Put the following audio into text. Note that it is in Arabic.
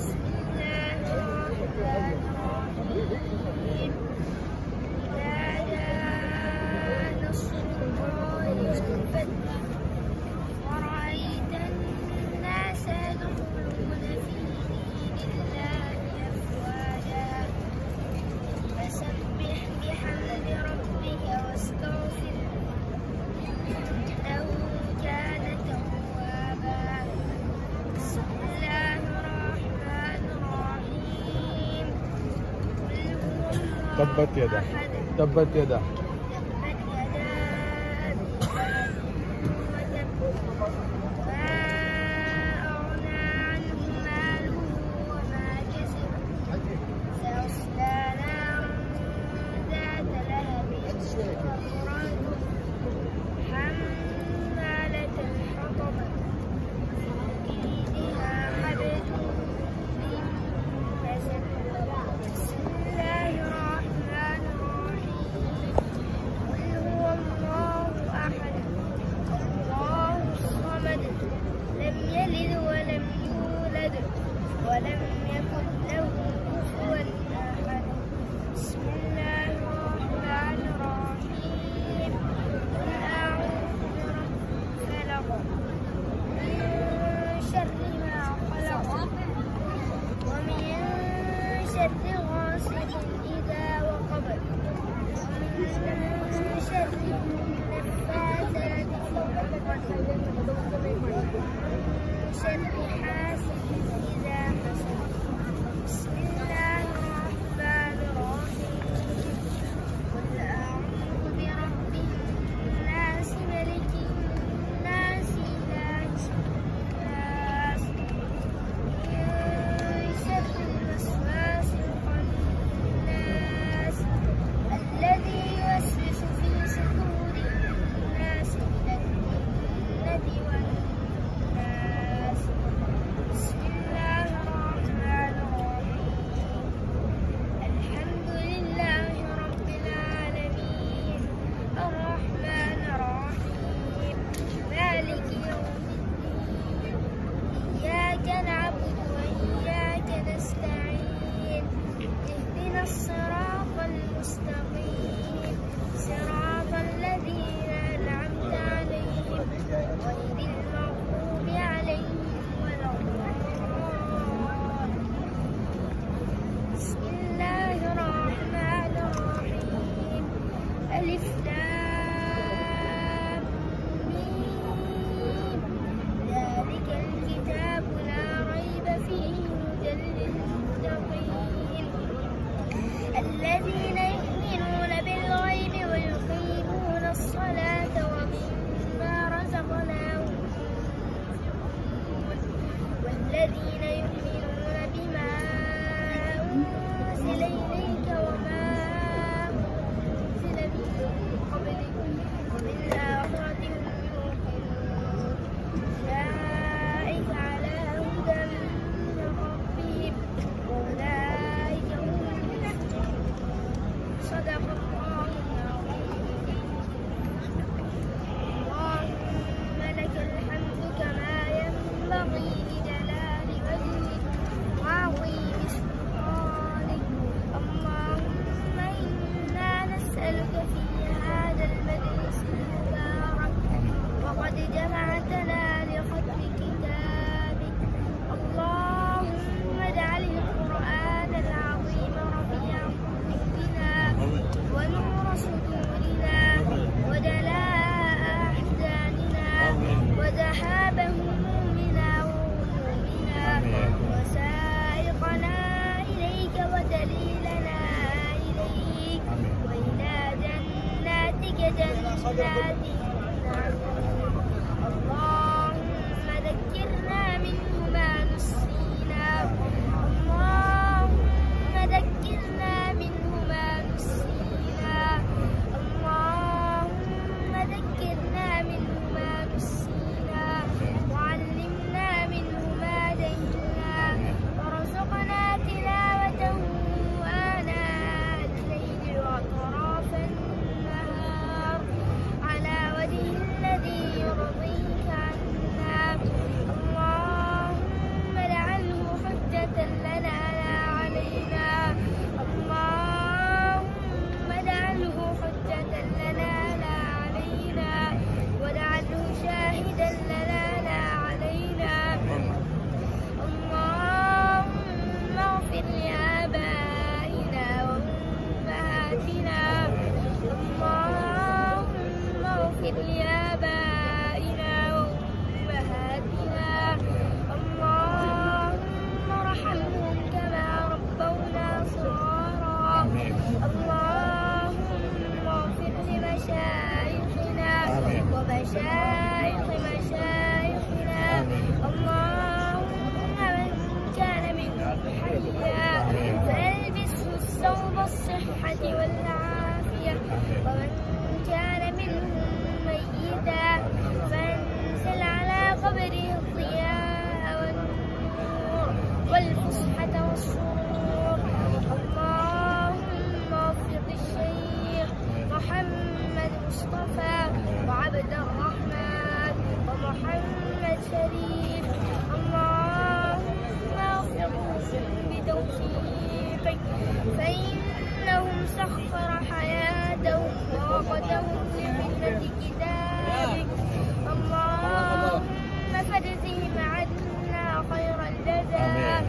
بسم الله الرحمن الرحيم. إذا جاء نصر الله والفتح ورأيت الناس يدخلون في دين الله أفواجا فسبح بحمد ربك واستغفره إنه كان توابا. بسم الله الرحمن الرحيم. قل هو الله تبت يدا أحد. تبت يدا تبت يدا أبي لهب وتب ما أغنى عنه ماله وما كسب سيصلى نارا ذات لهب وامرأته حمالة الحطب في جيدها حبل من مسد. بسم الله الرحمن الرحيم. قل هو الله أحد الله الصمد لم يلد ولم يولد ولم يكن له كفوا أحد. بسم الله الرحمن الرحيم. قل أعوذ برب الفلق من شر ما خلق ومن شر غاسق إذا وقب ومن شر النفاثات في العقد ومن شر حاسد إذا حسد. بسم الله الرحمن الرحيم. قل أعوذ برب الناس ملك الناس إله الناس من شر الوسواس الخناس الذي يوسوس في صدور الناس من الجنة والناس. بسم الله الرحمن الرحيم. الحمد لله رب العالمين الرحمن الرحيم مالك يوم الدين إياك نعبد وإياك نستعين اهدنا الصراط المستقيم صراط الذين أنعمت عليهم غير المغضوب عليهم ولا الضالين. بسم الله الرحمن الرحيم. ألف لام ميم ذلك الكتاب لا ريب فيه هدى للمتقين الذين يؤمنون بالغيب ويقيمون الصلاة ومما رزقناهم ينفقون والذين يؤمنون بما أنزل إليك وما أنزل من قبلك وبالآخرة هم يوقنون أولئك على هدى من ربهم وأولئك هم المفلحون. صدق الله العظيم. اللهم لك الحمد كما ينبغي لجلال وجهك وعظيم سلطانك. اللهم إنا نسألك في هذا المجلس المبارك وقد جمعتنا لختم كتابك. اللهم اجعل القرآن العظيم ربيع قلوبنا ونور صدورنا وجلاء أحزاننا وذهاب همومنا وغمومنا وسائقنا إليك ودليلنا إليك وإلى جناتك جنات النعيم. اللهم ذكرنا منه ما نسينا اللهم ذكرنا منه ما نسينا اللهم ذكرنا منه ما نسينا وعلمنا منه ما جهلنا وارزقنا تلاوته آناء الليل وأطراف النهار على حيا فألبسه الثوب الصحة والعافية ومن كان منهم ميتا فأنزل على قبره الضياء والنور والفسحة والسرور اللهم وفق الشيخ محمد مصطفى وعبد الرحمن ومحمد شريف اللهم وفقهم بتوفيقك فإنهم سخر حياتهم ووقتهم لخدمة كتابك اللهم فاجزهم عنا خير الجزاء